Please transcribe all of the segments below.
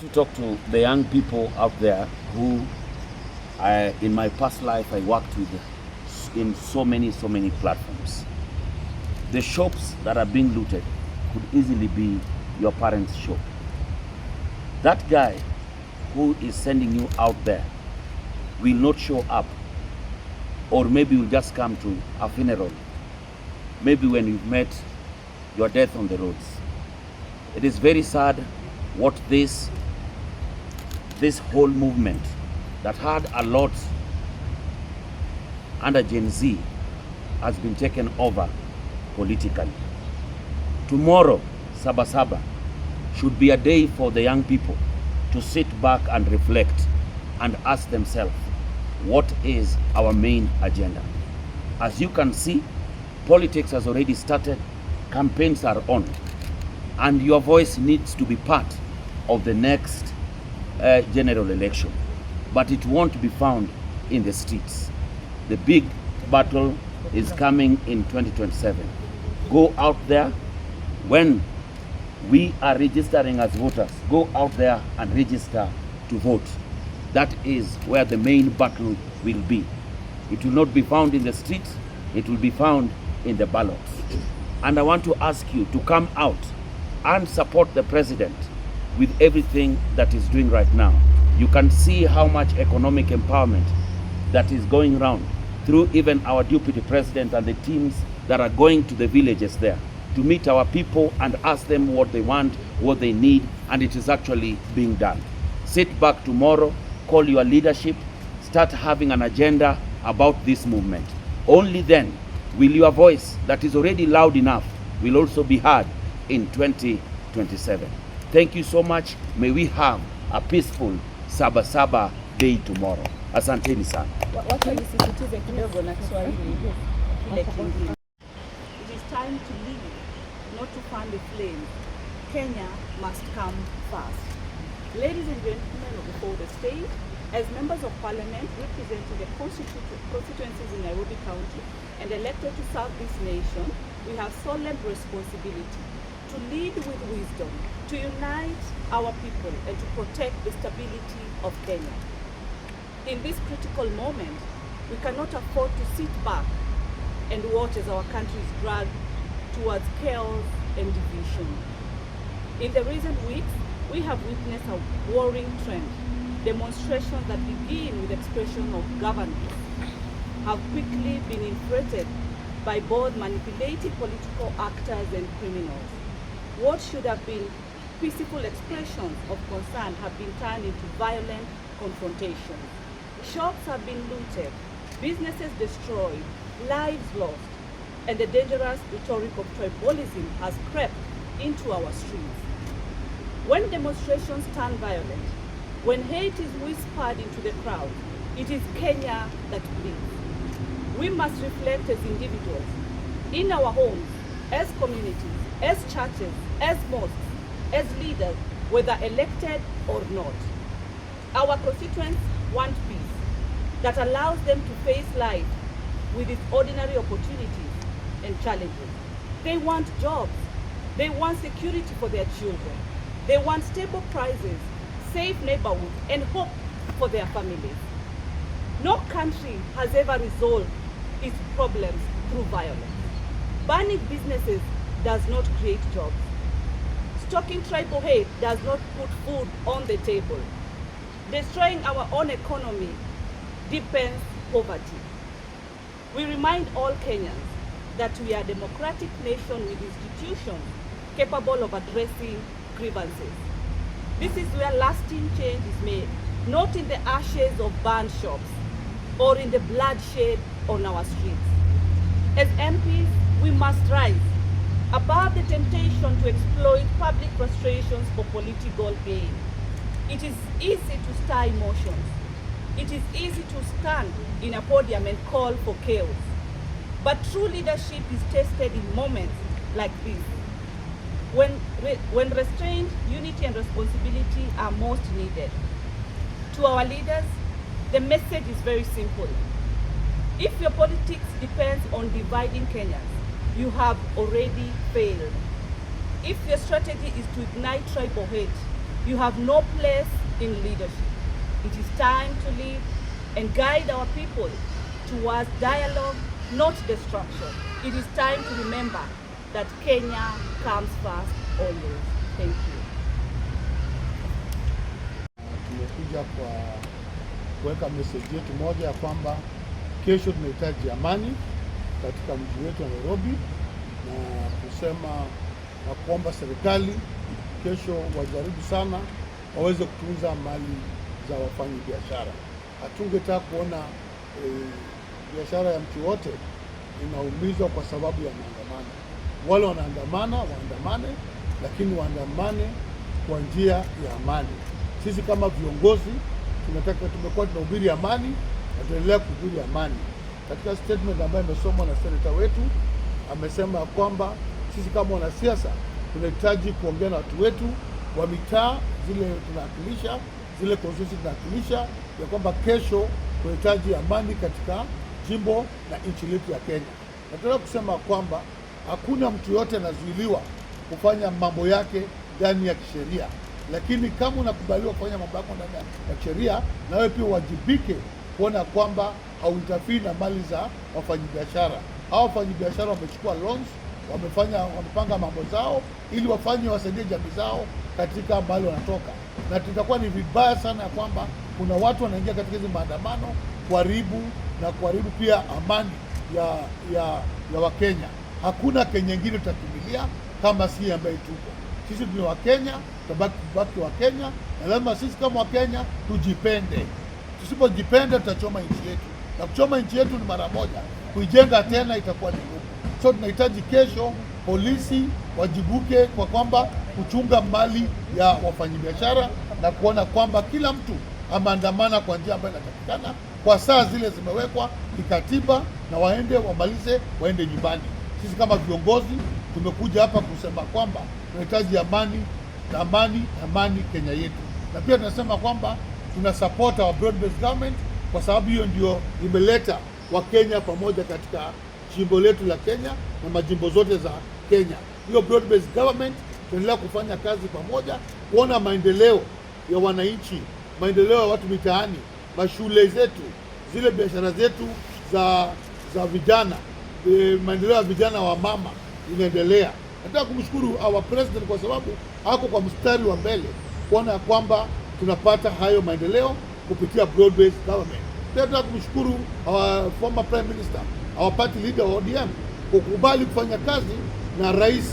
To talk to the young people out there who in my past life I worked with in so many platforms. The shops that are being looted could easily be your parents' shop. That guy who is sending you out there will not show up, or maybe will just come to a funeral, maybe when you've met your death on the roads. It is very sad what this whole movement that had a lot under Gen Z has been taken over politically. Tomorrow, Saba Saba should be a day for the young people to sit back and reflect and ask themselves, what is our main agenda? As you can see, politics has already started, campaigns are on, and your voice needs to be part of the next general election, but it won't be found in the streets. The big battle is coming in 2027. Go out there. When we are registering as voters, go out there and register to vote. That is where the main battle will be. It will not be found in the streets, it will be found in the ballots. And I want to ask you to come out and support the president with everything that is doing right now. You can see how much economic empowerment that is going around through even our deputy president and the teams that are going to the villages there to meet our people and ask them what they want, what they need, and it is actually being done. Sit back tomorrow, call your leadership, start having an agenda about this movement. Only then will your voice that is already loud enough will also be heard in 2027. Thank you so much. May we have a peaceful Saba Saba day tomorrow. Asanteni sana. Nisisitize kidogo na Kiswahili kile kingine. It is time to lead, not to fan the flame. Kenya must come first. Ladies and gentlemen of the whole state, as members of parliament representing the constituencies in Nairobi County and elected to serve this nation, we have solemn responsibility to lead with wisdom, to unite our people and to protect the stability of Kenya. In this critical moment, we cannot afford to sit back and watch as our country is dragged towards chaos and division. In the recent weeks, we have witnessed a worrying trend. Demonstrations that begin with expression of governance have quickly been infiltrated by both manipulative political actors and criminals. What should have been peaceful expressions of concern have been turned into violent confrontation. Shops have been looted, businesses destroyed, lives lost, and the dangerous rhetoric of tribalism has crept into our streets. When demonstrations turn violent, when hate is whispered into the crowd, it is Kenya that bleeds. We must reflect as individuals, in our homes, as communities, as churches, as mosques, as leaders, whether elected or not. Our constituents want peace that allows them to face life with its ordinary opportunities and challenges. They want jobs. They want security for their children. They want stable prices, safe neighborhoods, and hope for their families. No country has ever resolved its problems through violence. Banning businesses does not create jobs. Stoking tribal hate does not put food on the table. Destroying our own economy deepens poverty. We remind all Kenyans that we are a democratic nation with institutions capable of addressing grievances. This is where lasting change is made, not in the ashes of burned shops or in the bloodshed on our streets. As MPs, we must rise above the temptation to exploit public frustrations for political gain. It is easy to stir emotions. It is easy to stand in a podium and call for chaos. But true leadership is tested in moments like this, when restraint, unity, and responsibility are most needed. To our leaders, the message is very simple. If your politics depends on dividing Kenyans, you have already failed. If your strategy is to ignite tribal hate, You have no place in leadership. It is time to lead and guide our people towards dialogue, not destruction. It is time to remember that Kenya comes first always. Thank you. Tumekuja kwa kuweka message yetu moja ya kwamba kesho tunahitaji amani katika mji wetu wa Nairobi, na kusema na kuomba serikali kesho wajaribu sana waweze kutunza mali za wafanyi biashara. Hatungetaka kuona biashara ya mtu wote inaumizwa kwa sababu ya maandamano. Wale wanaandamana waandamane, lakini waandamane kwa njia ya amani. Sisi kama viongozi tumekuwa tunahubiri amani na tunaendelea kuhubiri amani. Katika statement ambayo imesomwa na seneta wetu, amesema kwamba sisi kama wanasiasa tunahitaji kuongea na watu wetu wa mitaa zile tunawakilisha, zile constituency tunawakilisha, ya kwamba kesho tunahitaji amani katika jimbo na nchi letu ya Kenya. Nataka kusema kwamba hakuna mtu yote anazuiliwa kufanya mambo yake ndani ya kisheria, lakini kama unakubaliwa kufanya mambo yako ndani ya kisheria, na wewe pia wajibike kuona kwamba hauitafii na mali za wafanyabiashara. Hao wafanyabiashara wamechukua loans, wamepanga mambo zao ili wasaidie jamii zao katika mahali wanatoka, na tutakuwa ni vibaya sana ya kwamba kuna watu wanaingia katika hizi maandamano kuharibu pia amani ya Wakenya. Hakuna Kenya nyingine tutakimbilia kama si ambaye tuko sisi. Ni Wakenya, tutabaki Wakenya, na lazima sisi kama Wakenya tujipende. Tusipojipenda tutachoma nchi yetu, na kuchoma nchi yetu ni mara moja, kuijenga tena itakuwa ni ngumu. So tunahitaji kesho polisi wajibuke kwa kwamba kuchunga mali ya wafanyabiashara na kuona kwamba kila mtu ameandamana kwa njia ambayo inatakikana kwa saa zile zimewekwa kikatiba, na waende nyumbani. Sisi kama viongozi tumekuja hapa kusema kwamba tunahitaji amani Kenya yetu, na pia tunasema kwamba tuna support our broad based government, kwa sababu hiyo ndio imeleta Wakenya pamoja katika jimbo letu la Kenya na majimbo zote za Kenya. Hiyo broad based government tunaendelea kufanya kazi pamoja kuona maendeleo ya wananchi, maendeleo ya watu mitaani, mashule zetu, zile biashara zetu za vijana, maendeleo ya vijana wa mama inaendelea. Nataka kumshukuru our president kwa sababu hako kwa mstari wa mbele kuona kwamba tunapata hayo maendeleo kupitia broad based government. Nataka kumshukuru our former prime minister, our party leader wa ODM kukubali kufanya kazi na Rais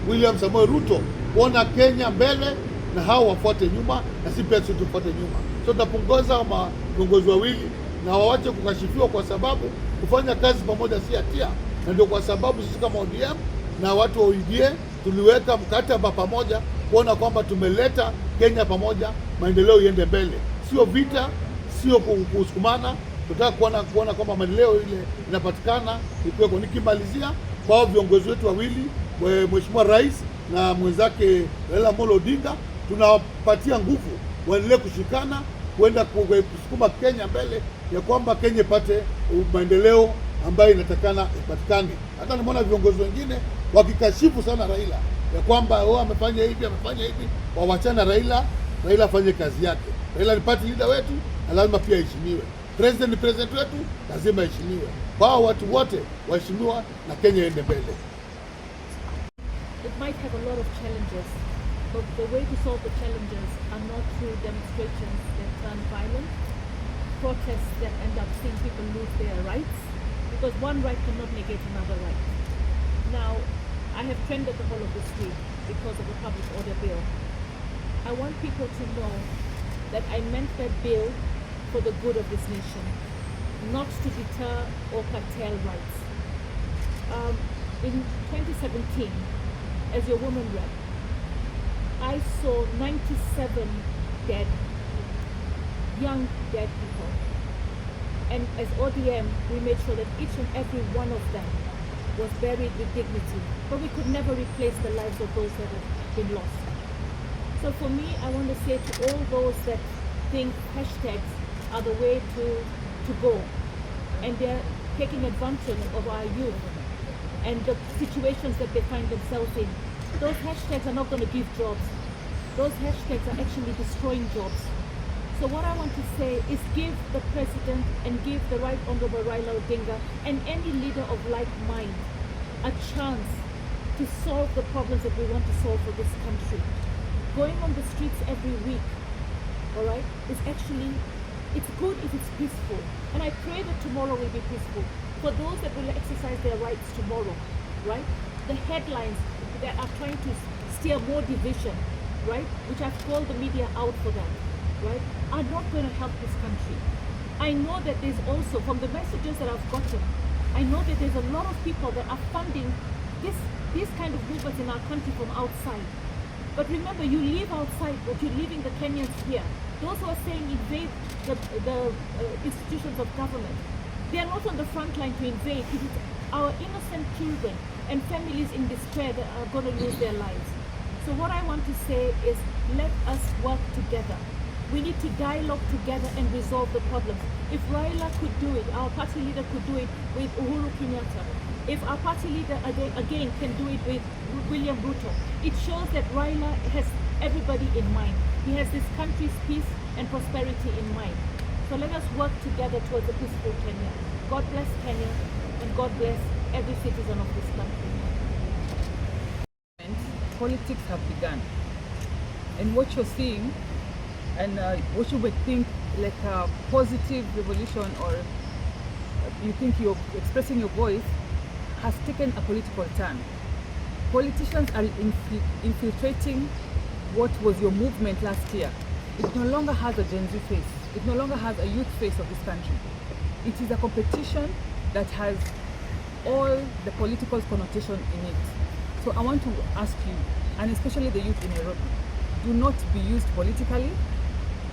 William Samoei Ruto kuona Kenya mbele na hao wafuate nyuma, na si pia sisi tufuate nyuma. So tutapongeza viongozi wawili na wawache kukashifiwa, kwa sababu kufanya kazi pamoja si hatia, na ndio kwa sababu sisi kama ODM na watu wa UDA tuliweka mkataba pamoja kuona kwamba tumeleta Kenya pamoja, maendeleo iende mbele, sio vita, sio kusukumana. Tunataka kuona kwamba maendeleo ile inapatikana ikiweko. Nikimalizia kwa viongozi wetu wawili, Mheshimiwa Rais na mwenzake Raila Amolo Odinga, tunawapatia nguvu waendelee kushikana kwenda kusukuma Kenya mbele, ya kwamba Kenya ipate maendeleo ambayo inatakana ipatikane. Hata nimeona viongozi wengine wakikashifu sana Raila ya kwamba amefanya hivi, wawachana Raila afanye kazi yake. Raila ni party leader wetu na lazima pia heshimiwe. President ni president wetu, lazima heshimiwe. Kwa watu wote waheshimiwa na Kenya iende mbele. It might have a lot of challenges, but the way to solve the challenges are not through demonstrations that turn violent, protests that end up seeing people lose their rights, because one right cannot negate another right. Now, I have trended the whole of this week because of the public order bill. I want people to know that I meant that bill for the good of this nation, not to deter or curtail rights. In 2017, as your woman rep, I saw 97 dead, young dead people. And as ODM, we made sure that each and every one of them was buried with dignity. But we could never replace the lives of those that have been lost. So for me, I want to say to all those that think hashtags are the way to go, and they're taking advantage of our youth and the situations that they find themselves in, those hashtags are not going to give jobs. those hashtags are actually destroying jobs. So what I want to say is give the president and give the Right Honorable Raila Odinga and any leader of like mind a chance to solve the problems that we want to solve for this country. Going on the streets every week, all right, is actually, it's good if it's peaceful. And I pray that tomorrow will be peaceful. For those that will exercise their rights tomorrow, right, the headlines that are trying to steer more division, right, which I've called the media out for that, right, are not going to help this country. I know that there's also, from the messages that I've gotten, I know that there's a lot of people that are funding these kind of movements in our country from outside. But remember, you live outside, but you're leaving the Kenyans here. Those who are saying invade the institutions of government, they are not on the front line to invade. It is our innocent children and families in despair that are going to lose their lives. So what I want to say is, let us work together. We need to dialogue together and resolve the problems. If Raila could do it, our party leader could do it with Uhuru Kenyatta. If our party leader again can do it with William Ruto, it shows that Raila has everybody in mind. He has this country's peace and prosperity in mind. So let us work together towards a peaceful Kenya. God bless Kenya, and God bless every citizen of this country. Politics have begun, and what you're seeing and what you would think like a positive revolution, or you think you're expressing your voice, has taken a political turn. Politicians are infiltrating what was your movement last year. It no longer has a Gen Z face. It no longer has a youth face of this country. It is a competition that has all the political connotation in it. So I want to ask you, and especially the youth in Nairobi, do not be used politically.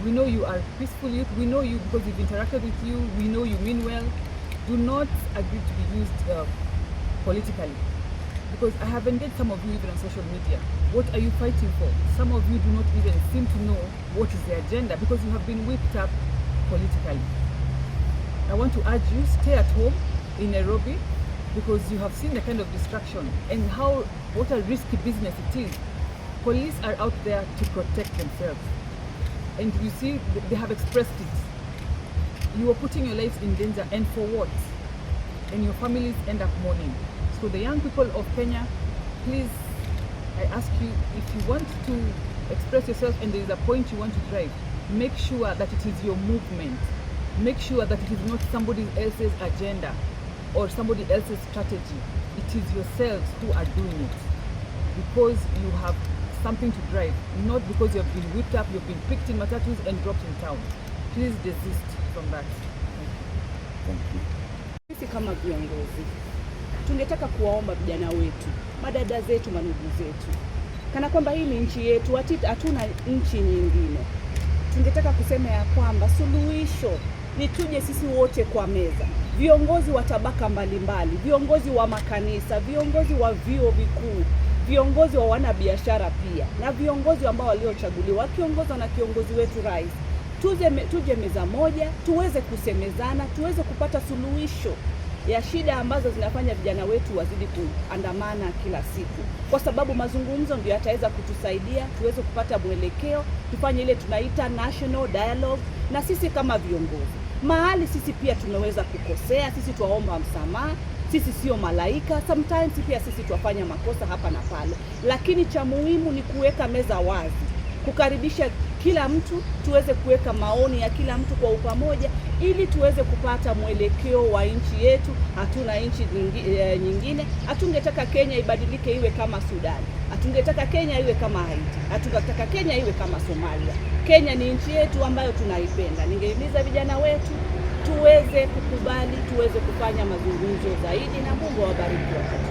We know you are peaceful youth. We know you because we've interacted with you. We know you mean well. Do not agree to be used politically. Because I have engaged some of you even on social media. What are you fighting for? Some of you do not even seem to know what is the agenda because you have been whipped up politically. I want to urge you, stay at home in Nairobi because you have seen the kind of distraction and what a risky business it is. Police are out there to protect themselves. And you see, they have expressed it. You are putting your lives in danger, and for what? And your families end up mourning. So the young people of Kenya, please, I ask you, if you want to express yourself and there is a point you want to drive, make sure that it is your movement. Make sure that it is not somebody else's agenda or somebody else's strategy. It is yourselves who are doing it because you have something to drive, not because you have been whipped up, you've been picked in matatus and dropped in town. Please desist from that. Thank you. Sisi kama viongozi tungetaka kuwaomba vijana wetu, madada zetu, mandugu zetu, kana kwamba hii ni nchi yetu, hatuna nchi nyingine. Tungetaka kusema ya kwamba suluhisho ni tuje sisi wote kwa meza, viongozi wa tabaka mbalimbali, viongozi wa makanisa, viongozi wa vyuo vikuu, viongozi wa wanabiashara pia, na viongozi ambao waliochaguliwa wakiongozwa na kiongozi wetu rais. Tuje meza moja, tuweze kusemezana, tuweze kupata suluhisho ya shida ambazo zinafanya vijana wetu wazidi kuandamana kila siku, kwa sababu mazungumzo ndio yataweza kutusaidia tuweze kupata mwelekeo, tufanye ile tunaita national dialogue. Na sisi kama viongozi, mahali sisi pia tumeweza kukosea, sisi tuwaomba msamaha. Sisi sio malaika, sometimes pia sisi tuwafanya makosa hapa na pale, lakini cha muhimu ni kuweka meza wazi, kukaribisha kila mtu, tuweze kuweka maoni ya kila mtu kwa upamoja ili tuweze kupata mwelekeo wa nchi yetu. Hatuna nchi nyingine. Hatungetaka Kenya ibadilike iwe kama Sudan. Hatungetaka Kenya iwe kama Haiti. Hatungetaka Kenya iwe kama Somalia. Kenya ni nchi yetu ambayo tunaipenda. Ningehimiza vijana wetu tuweze kukubali, tuweze kufanya mazungumzo zaidi, na Mungu awabariki wakati